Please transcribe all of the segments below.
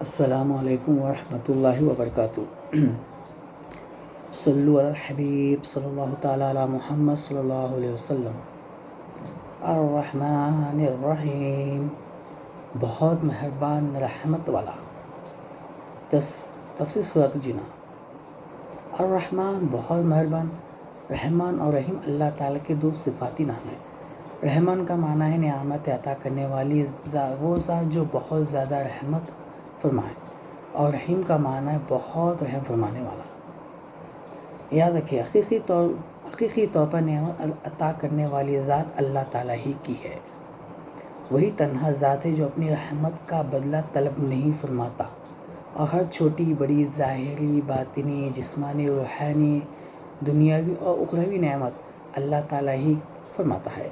السلام علیکم ورحمۃ اللہ وبرکاتہ۔ صلو علی الحبیب صلی اللہ تعالیٰ علی محمد صلی اللہ علیہ وسلم۔ الرحمن الرحیم، بہت مہربان رحمت والا۔ تفسیر سورۃ الجن۔ الرحمن بہت مہربان، رحمان اور رحیم اللہ تعالیٰ کے دو صفاتی نام ہیں۔ رحمان کا معنی ہے نعمت عطا کرنے والی وہ ذات جو بہت زیادہ رحمت فرمائے، اور رحیم کا معنی ہے بہت رحم فرمانے والا۔ یاد رکھیے، حقیقی طور پر نعمت عطا کرنے والی ذات اللہ تعالیٰ ہی کی ہے۔ وہی تنہا ذات ہے جو اپنی رحمت کا بدلہ طلب نہیں فرماتا، اور ہر چھوٹی بڑی ظاہری، باطنی، جسمانی، روحانی، دنیاوی اور اخروی نعمت اللہ تعالیٰ ہی فرماتا ہے۔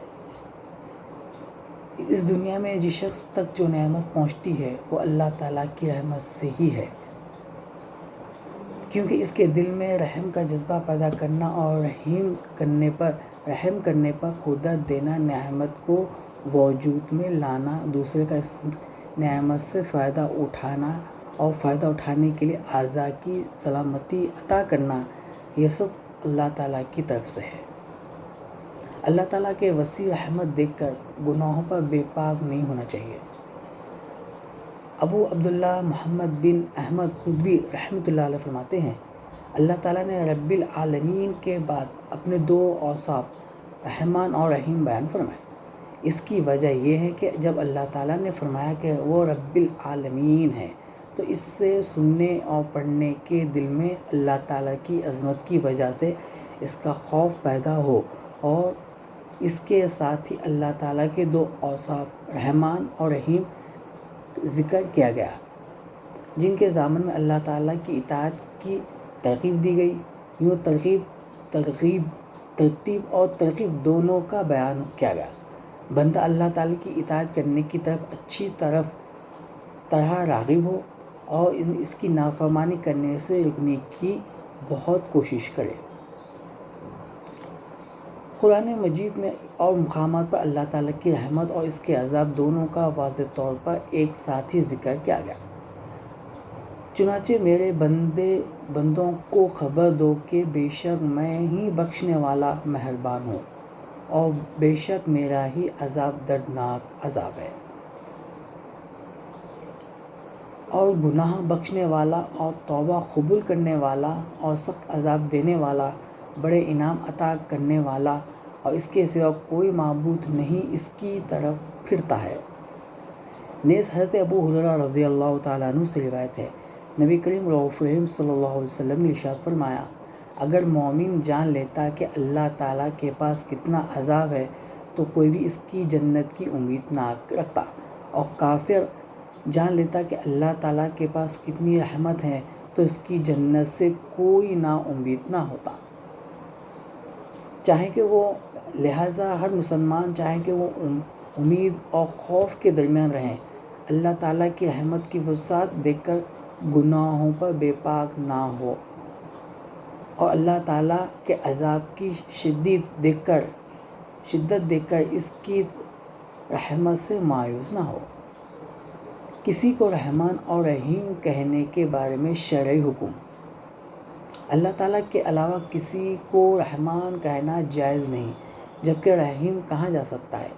اس دنیا میں جس شخص تک جو نعمت پہنچتی ہے وہ اللہ تعالیٰ کی رحمت سے ہی ہے، کیونکہ اس کے دل میں رحم کا جذبہ پیدا کرنا اور رحم کرنے پر قدرت دینا، نعمت کو وجود میں لانا، دوسرے کا اس نعمت سے فائدہ اٹھانا اور فائدہ اٹھانے کے لیے اعضاء کی سلامتی عطا کرنا، یہ سب اللہ تعالیٰ کی طرف سے ہے۔ اللہ تعالیٰ کے وسیع رحمت دیکھ کر گناہوں پر بے پاک نہیں ہونا چاہیے۔ ابو عبداللہ محمد بن احمد قطبی رحمۃ اللہ علیہ فرماتے ہیں، اللہ تعالیٰ نے رب العالمین کے بعد اپنے دو اوصاف رحمان اور رحیم بیان فرمائے۔ اس کی وجہ یہ ہے کہ جب اللہ تعالیٰ نے فرمایا کہ وہ رب العالمین ہے، تو اس سے سننے اور پڑھنے کے دل میں اللہ تعالیٰ کی عظمت کی وجہ سے اس کا خوف پیدا ہو، اور اس کے ساتھ ہی اللہ تعالیٰ کے دو اوصاف رحمان اور رحیم ذکر کیا گیا، جن کے ضمن میں اللہ تعالیٰ کی اطاعت کی ترغیب دی گئی۔ یوں ترتیب اور ترغیب دونوں کا بیان کیا گیا۔ بندہ اللہ تعالیٰ کی اطاعت کرنے کی طرف اچھی طرح راغب ہو، اور اس کی نافرمانی کرنے سے رکنے کی بہت کوشش کرے۔ قرآن مجید میں اور مقامات پر اللہ تعالیٰ کی رحمت اور اس کے عذاب دونوں کا واضح طور پر ایک ساتھ ہی ذکر کیا گیا۔ چنانچہ میرے بندوں کو خبر دو کہ بے شک میں ہی بخشنے والا مہربان ہوں، اور بے شک میرا ہی عذاب دردناک عذاب ہے۔ اور گناہ بخشنے والا اور توبہ قبول کرنے والا اور سخت عذاب دینے والا، بڑے انعام عطا کرنے والا، اور اس کے سوا کوئی معبود نہیں، اس کی طرف پھرتا ہے۔ نیز حضرت ابو ہریرہ رضی اللہ تعالیٰ عنہ سے روایت ہے، نبی کریم رؤوف رحیم صلی اللہ علیہ وسلم نے ارشاد فرمایا، اگر مومن جان لیتا کہ اللہ تعالیٰ کے پاس کتنا عذاب ہے تو کوئی بھی اس کی جنت کی امید نہ رکھتا، اور کافر جان لیتا کہ اللہ تعالیٰ کے پاس کتنی رحمت ہے تو اس کی جنت سے کوئی نا امید نہ ہوتا۔ چاہے کہ وہ لہٰذا ہر مسلمان چاہے کہ وہ امید اور خوف کے درمیان رہیں، اللہ تعالیٰ کی رحمت کی وسعت دیکھ کر گناہوں پر بے پاک نہ ہو، اور اللہ تعالیٰ کے عذاب کی شدت دیکھ کر اس کی رحمت سے مایوس نہ ہو۔ کسی کو رحمان اور رحیم کہنے کے بارے میں شرعی حکم: اللہ تعالیٰ کے علاوہ کسی کو رحمان کہنا جائز نہیں، جبکہ رحیم کہا جا سکتا ہے،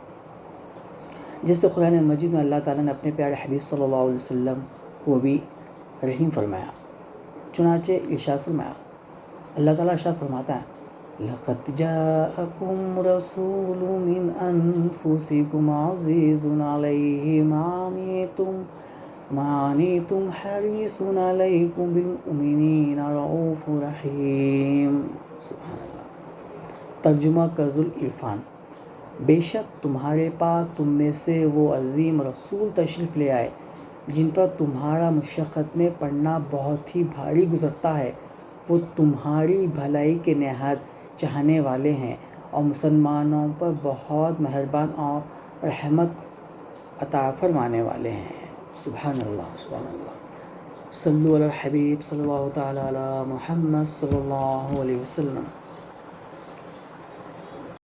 جیسے قرآن مجید میں اللہ تعالیٰ نے اپنے پیارے حبیب صلی اللہ علیہ وسلم کو بھی رحیم فرمایا۔ چنانچہ ارشاد فرمایا، اللہ تعالیٰ ارشاد فرماتا ہے، لَقَدْ جَاءَكُمْ رَسُولٌ مِّنْ أَنفُسِكُمْ عَزِيزٌ عَلَيْهِ مَا عَنِيتُمْ حَرِيصٌ عَلَيْكُمْ بِالْمُؤْمِنِينَ رَءُوفٌ رَحِيمٌ۔ سبحان اللہ۔ ترجمہ کنز العرفان: بے شک تمہارے پاس تم میں سے وہ عظیم رسول تشریف لے آئے جن پر تمہارا مشقت میں پڑنا بہت ہی بھاری گزرتا ہے، وہ تمہاری بھلائی کے نہایت چاہنے والے ہیں، اور مسلمانوں پر بہت مہربان اور رحمت عطا فرمانے والے ہیں۔ سبحان اللہ، سبحان اللہ۔ صلو علی الحبیب صلی اللہ تعالیٰ علی محمد صلی اللہ علیہ وسلم۔